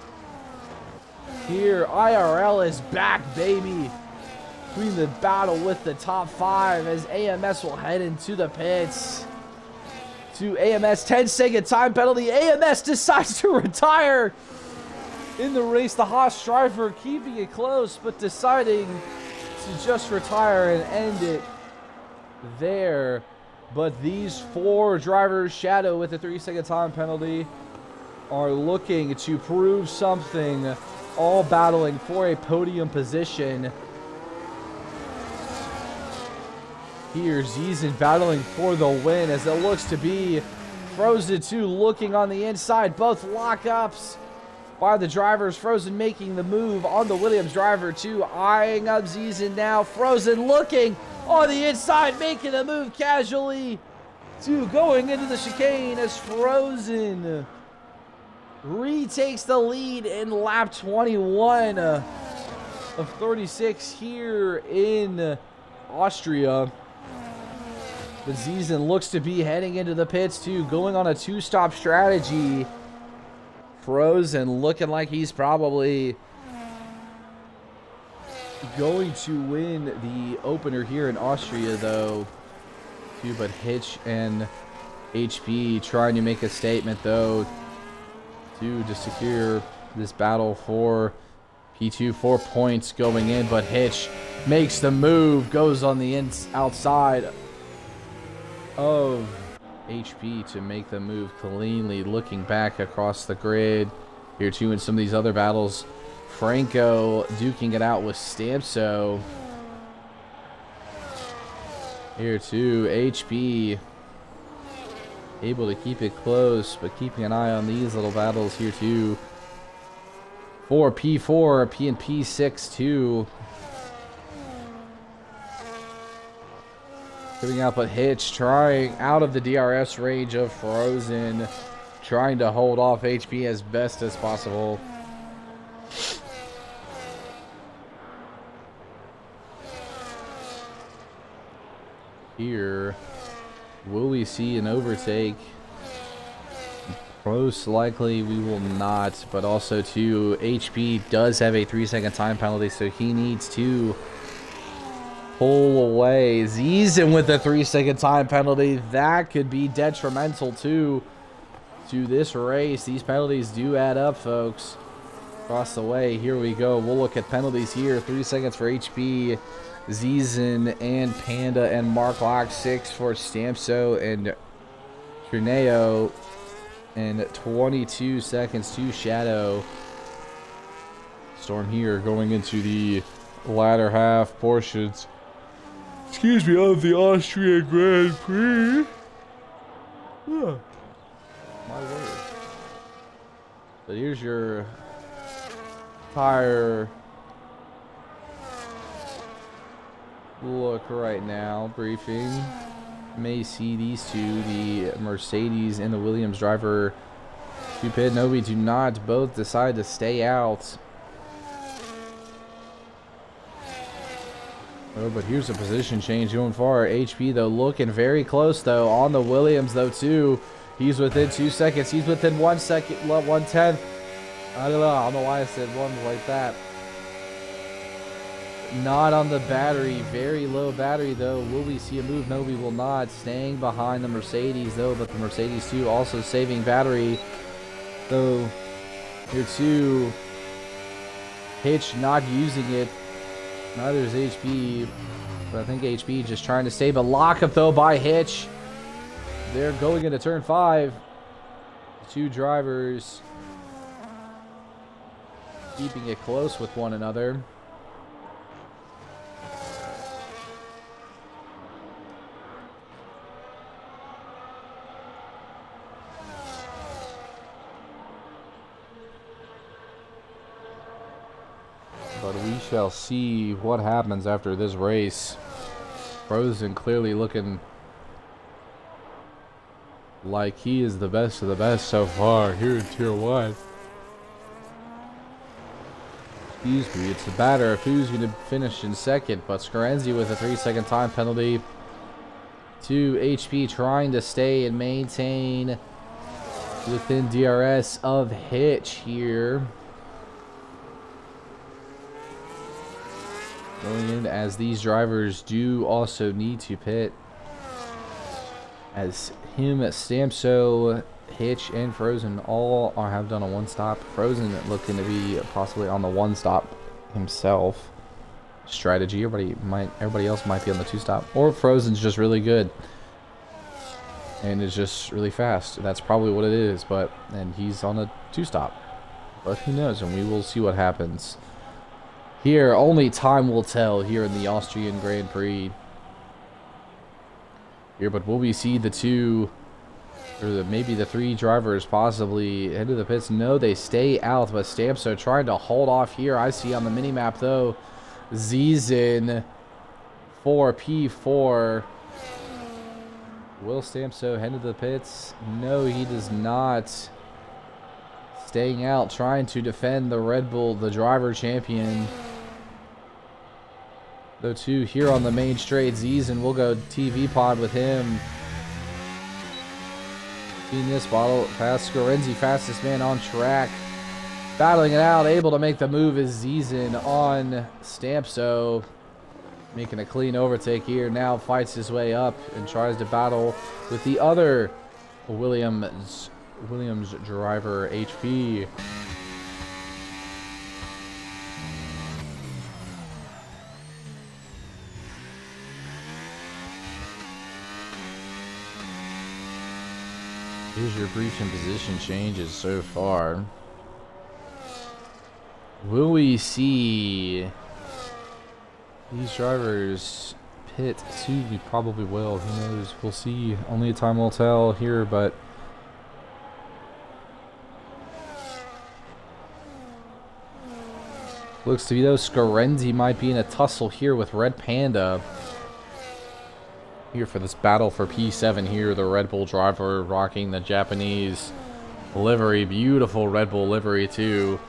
Here, IRL is back, baby. Between the battle with the top 5 as AMS will head into the pits. To AMS, 10-second time penalty. AMS decides to retire in the race. The Haas driver keeping it close, but deciding to just retire and end it there. But these 4 drivers, Shadow with a 3-second time penalty, are looking to prove something, all battling for a podium position. Here, Ziesen battling for the win as it looks to be Frozen 2 looking on the inside. Both lockups by the drivers. Frozen making the move on the Williams driver 2, eyeing up Ziesen now. Frozen looking on the inside, making a move casually to going into the chicane as Frozen retakes the lead in lap 21 of 36 here in Austria. But Ziesen looks to be heading into the pits too, going on a 2-stop strategy. Frozen looking like he's probably going to win the opener here in Austria though. But Hitch and HP trying to make a statement though to secure this battle for P2. 4 points going in, but Hitch makes the move, goes on the outside of HP to make the move cleanly, looking back across the grid here too. In some of these other battles, Franco duking it out with Stamso here too. HP able to keep it close, but keeping an eye on these little battles here too. For P4, P and P6 too. Coming out, but Hitch trying out of the DRS range of Frozen, trying to hold off HP as best as possible. here. Will we see an overtake? Most likely we will not, but also too, HP does have a 3-second time penalty, so he needs to pull away. Ziesen with a 3-second time penalty. That could be detrimental too to this race. These penalties do add up, folks. Across the way, here we go. We'll look at penalties here. 3 seconds for HP, Ziesen, and Panda, and Mark Lock. 6 for Stamso and Trineo. And 22 seconds to Shadow. Storm here going into the latter half portions, excuse me, of the Austrian Grand Prix. My word. But here's your tire look right now. Briefing. May see these two, the Mercedes and the Williams driver, to pit. No, we do not. Both decide to stay out. Oh, but here's a position change going far. HP, though, looking very close, though, on the Williams, though, too. He's within 2 seconds. He's within 1 second, 1/10. I don't know why I said one like that. Not on the battery. Very low battery, though. Will we see a move? No, we will not. Staying behind the Mercedes, though, but the Mercedes, too, also saving battery. So, here, too, Hitch not using it. Neither is HP, but I think HP just trying to save a lockup, though, by Hitch. They're going into turn 5. Two drivers keeping it close with one another. But we shall see what happens after this race. Frozen clearly looking like he is the best of the best so far here in Tier 1. Excuse me, it's a matter of who's going to finish in second, but Scarenzi with a 3-second time penalty to HP, trying to stay and maintain within DRS of Hitch here. Going in as these drivers do also need to pit. As him, Stamso, Hitch, and Frozen all have done a one-stop. Frozen looking to be possibly on the one-stop himself. Strategy. Everybody else might be on the two-stop. Or Frozen's just really good. And is just really fast. That's probably what it is. And he's on a two-stop. But who knows? And we will see what happens. Here, only time will tell here in the Austrian Grand Prix. Here, but will we see the two, or maybe the three drivers possibly head to the pits? No, they stay out, but Stamso trying to hold off here. I see on the mini-map, though, Ziesen for P4. Will Stamso head to the pits? No, he does not. Staying out, trying to defend the Red Bull, the driver champion. Though, too, here on the main straight, Ziesen will go TV pod with him. Seeing this bottle past Scarenzi, fastest man on track. Battling it out, able to make the move is Ziesen on Stamso. Making a clean overtake here. Now fights his way up and tries to battle with the other Williams driver, HP. Here's your brief and position changes so far. Will we see these drivers pit soon? We probably will. Who knows? We'll see. Only time will tell here, but looks to be, though, Scarenzi might be in a tussle here with Red Panda. Here for this battle for P7 here, the Red Bull driver rocking the Japanese livery. Beautiful Red Bull livery, too.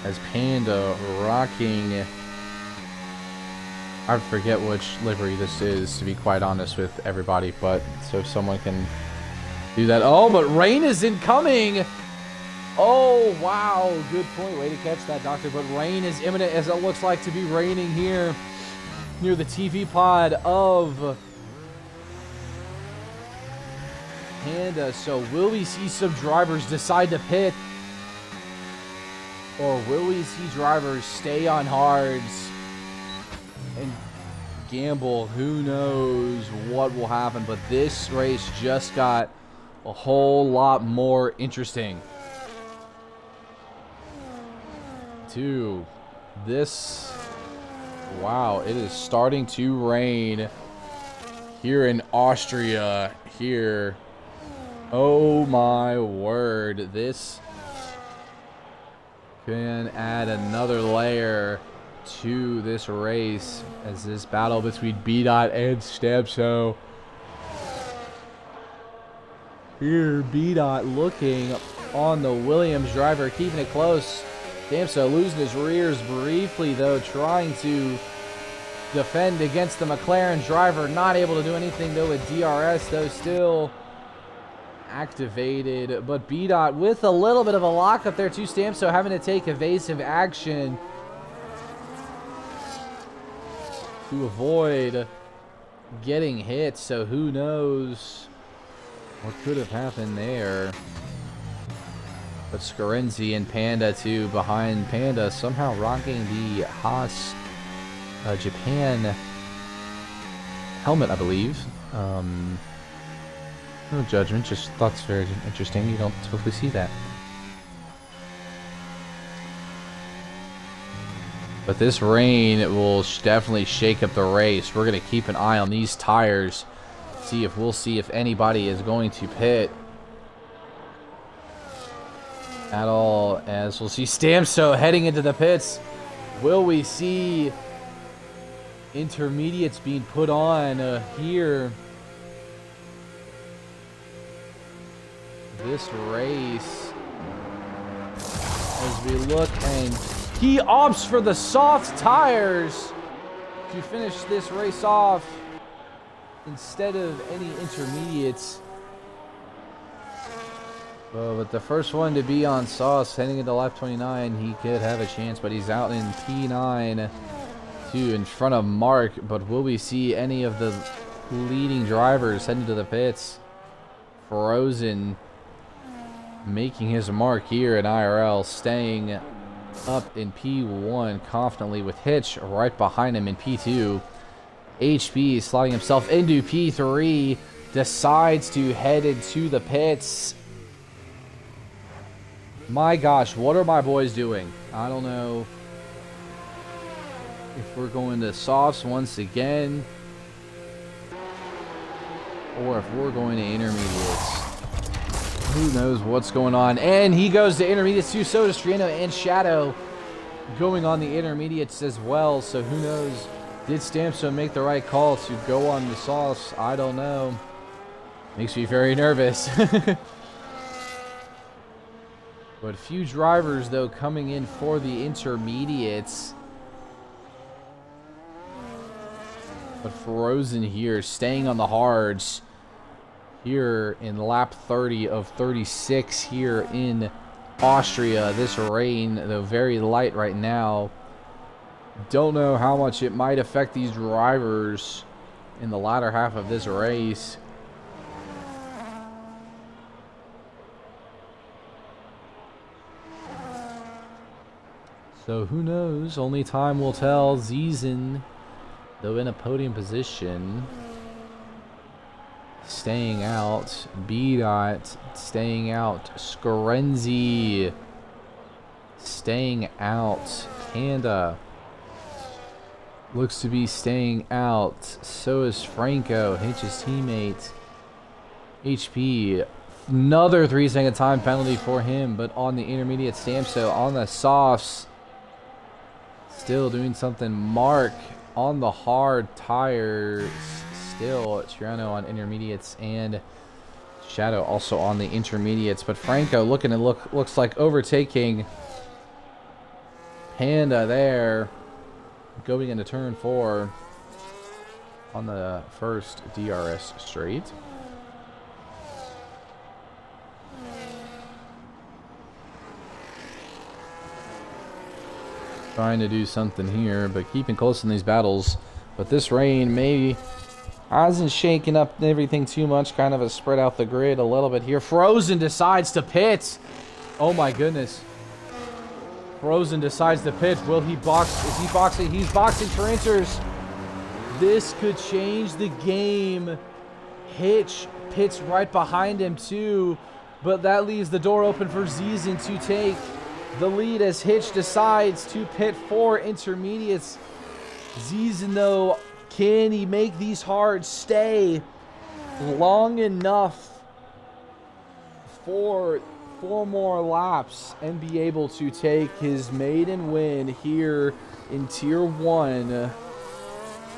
As Panda rocking I forget which livery this is, to be quite honest with everybody, but so if someone can do that. Oh, but rain is incoming. Oh, wow. Good point. Way to catch that, Doctor. But rain is imminent, as it looks like to be raining here near the TV pod of Panda. So will we see some drivers decide to pit? Or will we see drivers stay on hards and gamble? Who knows what will happen, but this race just got a whole lot more interesting. Wow, it is starting to rain here in Austria here. Oh my word, this can add another layer to this race as this battle between B-Dot and Stamso. Here, B-Dot looking on the Williams driver, keeping it close. Stamso losing his rears briefly, though, trying to defend against the McLaren driver. Not able to do anything, though, with DRS, though, still activated. But B-Dot with a little bit of a lockup there, too. Stamso having to take evasive action to avoid getting hit. So who knows what could have happened there. But Scarenzi and Panda, too, behind Panda, somehow rocking the Haas Japan helmet, I believe. No judgment, just thought it's very interesting. You don't typically see that. But this rain will definitely shake up the race. We're going to keep an eye on these tires. We'll see if anybody is going to pit at all, as we'll see Stamso heading into the pits. Will we see intermediates being put on here? This race, as we look, and he opts for the soft tires to finish this race off instead of any intermediates. But the first one to be on Solz heading into lap 29, he could have a chance, but he's out in P9 too, in front of Mark. But will we see any of the leading drivers heading to the pits? Frozen making his mark here in IRL, staying up in P1 confidently, with Hitch right behind him in P2. HP sliding himself into P3, decides to head into the pits. My gosh, what are my boys doing? I don't know if we're going to softs once again or if we're going to intermediates. Who knows what's going on? And he goes to intermediates too. So does Triano and Shadow going on the intermediates as well. So who knows? Did Stamso make the right call to go on the sauce? I don't know. Makes me very nervous. But a few drivers, though, coming in for the intermediates. But Frozen here, staying on the hards here in lap 30 of 36 here in Austria. This rain, though very light right now, don't know how much it might affect these drivers in the latter half of this race. So who knows? Only time will tell. Zizen, though in a podium position, staying out. B-Dot staying out. Scarenzi staying out. Panda looks to be staying out. So is Franco, Hitch's teammate. HP, another 3-second time penalty for him, but on the intermediate. Stamso on the softs, still doing something. Mark on the hard tires, still. Triano on intermediates, and Shadow also on the intermediates. But Franco looking to looks like overtaking Panda there, going into turn 4. on the first DRS straight. Trying to do something here, but keeping close in these battles. But this rain maybe hasn't shaken up everything too much. Kind of a spread out the grid a little bit here. Frozen decides to pit. Oh my goodness. Frozen decides to pit. Will he box? Is he boxing? He's boxing for inters. This could change the game. Hitch pits right behind him too, but that leaves the door open for Ziesen to take the lead as Hitch decides to pit for intermediates. Ziesen, though, can he make these hards stay long enough for 4 more laps and be able to take his maiden win here in Tier 1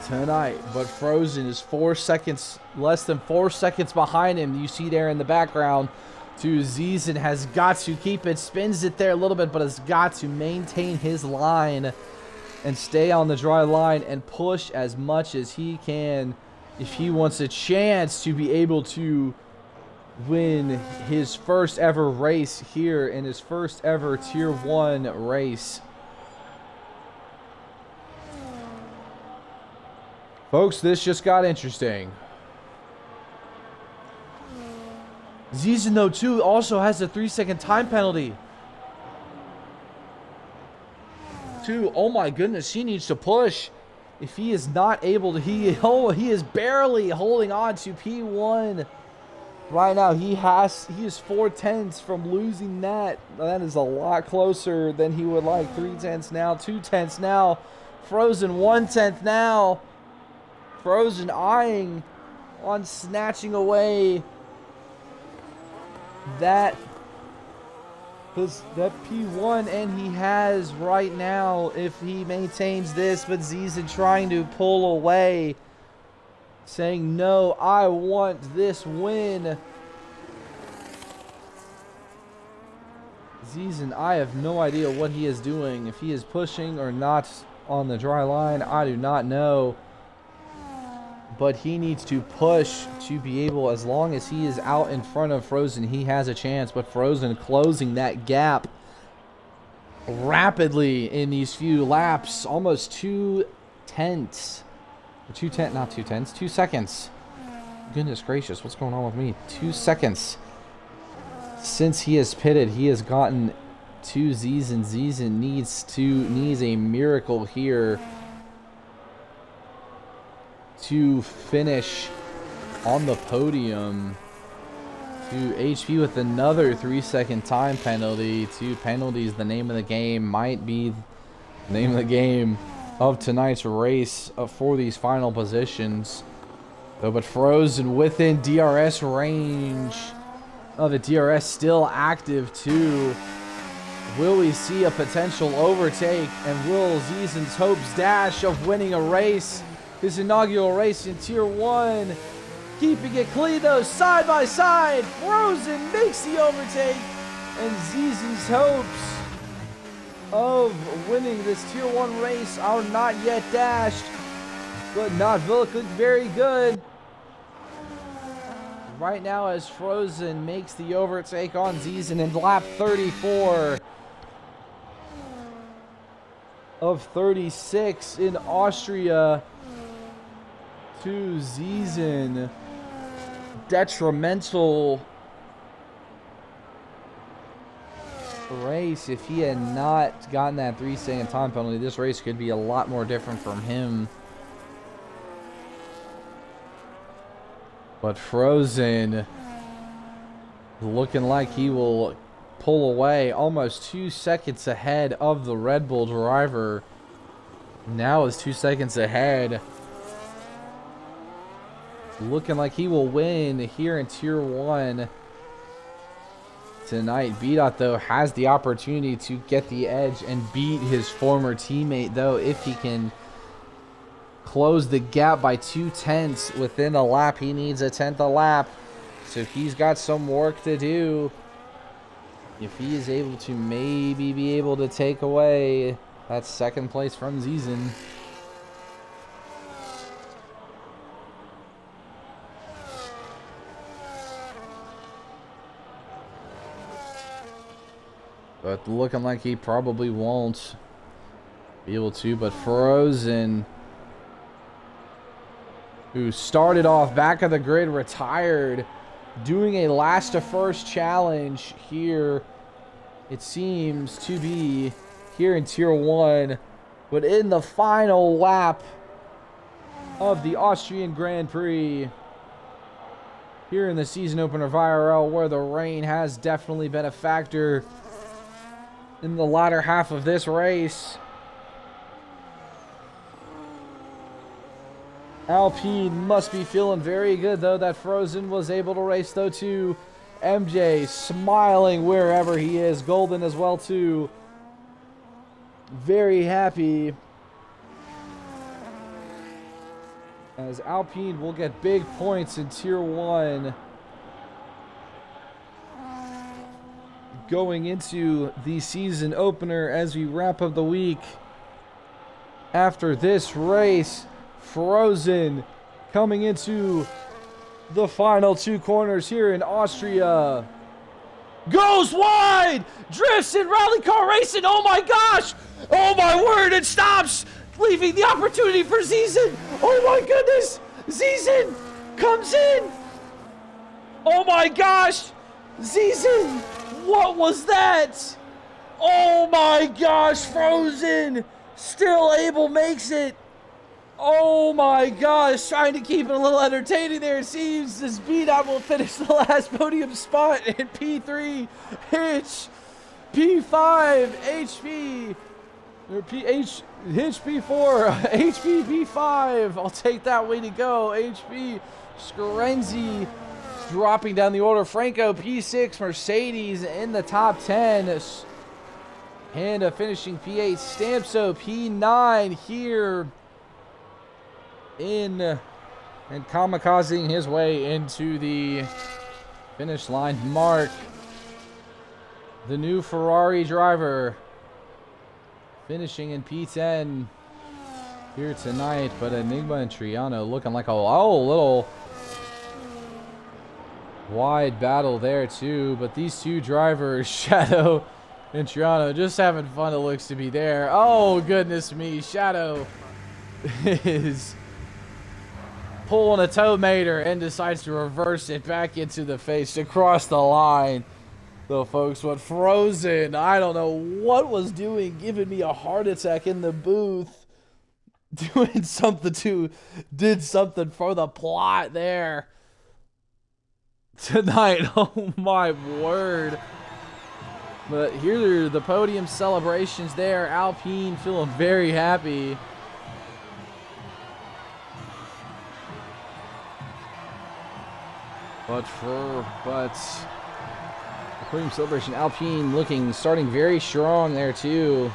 tonight? But Frozen is 4 seconds, less than 4 seconds behind him. You see there in the background. To Ziesen has got to keep it, spins it there a little bit, but has got to maintain his line and stay on the dry line and push as much as he can if he wants a chance to be able to win his first ever race here in his first ever Tier 1 race. Folks, this just got interesting. Ziesen, though, too, also has a 3-second time penalty. Oh my goodness, he needs to push. If he is not able to, he is barely holding on to P1 right now. He is 4/10 from losing that. That is a lot closer than he would like. 3/10 now, 2/10 now. Frozen 1/10 now. Frozen eyeing on snatching away that P1, and he has right now if he maintains this. But Ziesen trying to pull away, saying no, I want this win. Ziesen, I have no idea what he is doing, if he is pushing or not on the dry line. I do not know, but he needs to push to be able, as long as he is out in front of Frozen, he has a chance. But Frozen closing that gap rapidly in these few laps, almost 2 tenths. 2 seconds. Goodness gracious, what's going on with me? 2 seconds. Since he has pitted, he has gotten to Ziesen. Ziesen needs a miracle here to finish on the podium. To HP with another 3-second time penalty. 2 penalties, the name of the game, might be the name of the game of tonight's race for these final positions. But Frozen within DRS range. The DRS still active too. Will we see a potential overtake? And will Ziesen's hopes dash of winning a race, his inaugural race in Tier 1? Keeping it clean though, side by side. Frozen makes the overtake. And Ziesen's hopes of winning this Tier 1 race are not yet dashed. But not very good right now as Frozen makes the overtake on Ziesen in lap 34 of 36 in Austria. To Ziesen, detrimental race. If he had not gotten that 3-second time penalty, this race could be a lot more different from him. But Frozen looking like he will pull away, almost 2 seconds ahead of the Red Bull driver. Now is 2 seconds ahead. Looking like he will win here in Tier 1 tonight. BDOT, though, has the opportunity to get the edge and beat his former teammate, though, if he can close the gap by 2 tenths within a lap. He needs a 10th a lap, so he's got some work to do. If he is able to maybe be able to take away that second place from Ziesen. but looking like he probably won't be able to. But Frozen, who started off back of the grid, retired, doing a last to first challenge here. It seems to be here in Tier 1, but in the final lap of the Austrian Grand Prix here in the season opener of IRL, where the rain has definitely been a factor in the latter half of this race. Alpine must be feeling very good, though, that Frozen was able to race, though, too. MJ smiling wherever he is. Golden as well, too. Very happy, as Alpine will get big points in Tier 1 going into the season opener as we wrap up the week. After this race, Frozen coming into the final two corners here in Austria. Goes wide! Drifts in rally car racing! Oh my gosh! Oh my word! It stops! Leaving the opportunity for Zizen! Oh my goodness! Zizen comes in! Oh my gosh! Zizen! What was that? Oh my gosh! Frozen! Still able makes it! Oh my gosh, trying to keep it a little entertaining there. It seems this beat-out will finish the last podium spot in P3, Hitch, P5, HP, or Hitch P4, HP P5. I'll take that way to go. HP, Scarenzi dropping down the order. Franco P6, Mercedes in the top 10. Panda finishing P8, Stampso P9 here in, and kamikazing his way into the finish line. Mark, the new Ferrari driver, finishing in P10 here tonight. But Enigma and Triano looking like a little wide battle there too. But these two drivers, Shadow and Triano, just having fun. It looks to be there. Oh goodness me, Shadow is pulling a toe mater and decides to reverse it back into the face to cross the line. Though, folks, what Frozen, I don't know what was doing, giving me a heart attack in the booth. Did something for the plot there tonight. Oh my word. But here are the podium celebrations there. Alpine feeling very happy. But the podium celebration, Alpine starting very strong there too.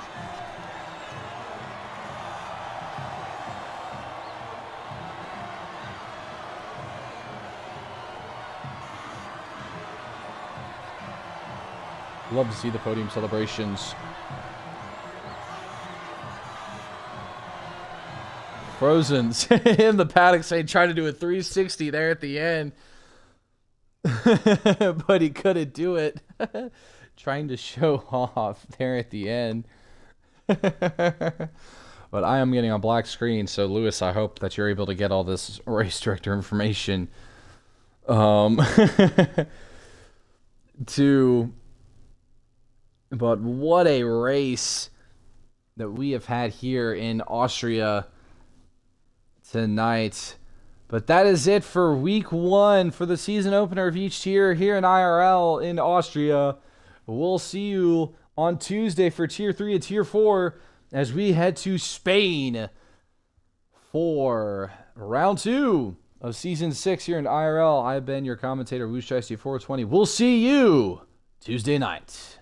Love to see the podium celebrations. Frozen's in the paddock saying, trying to do a 360 there at the end. But he couldn't do it. Trying to show off there at the end. But I am getting on black screen, so Lewis, I hope that you're able to get all this race director information but what a race that we have had here in Austria tonight. But that is it for week 1 for the season opener of each tier here in IRL in Austria. We'll see you on Tuesday for Tier 3 and Tier 4 as we head to Spain for round 2 of Season 6 here in IRL. I've been your commentator, Shiesty 420. We'll see you Tuesday night.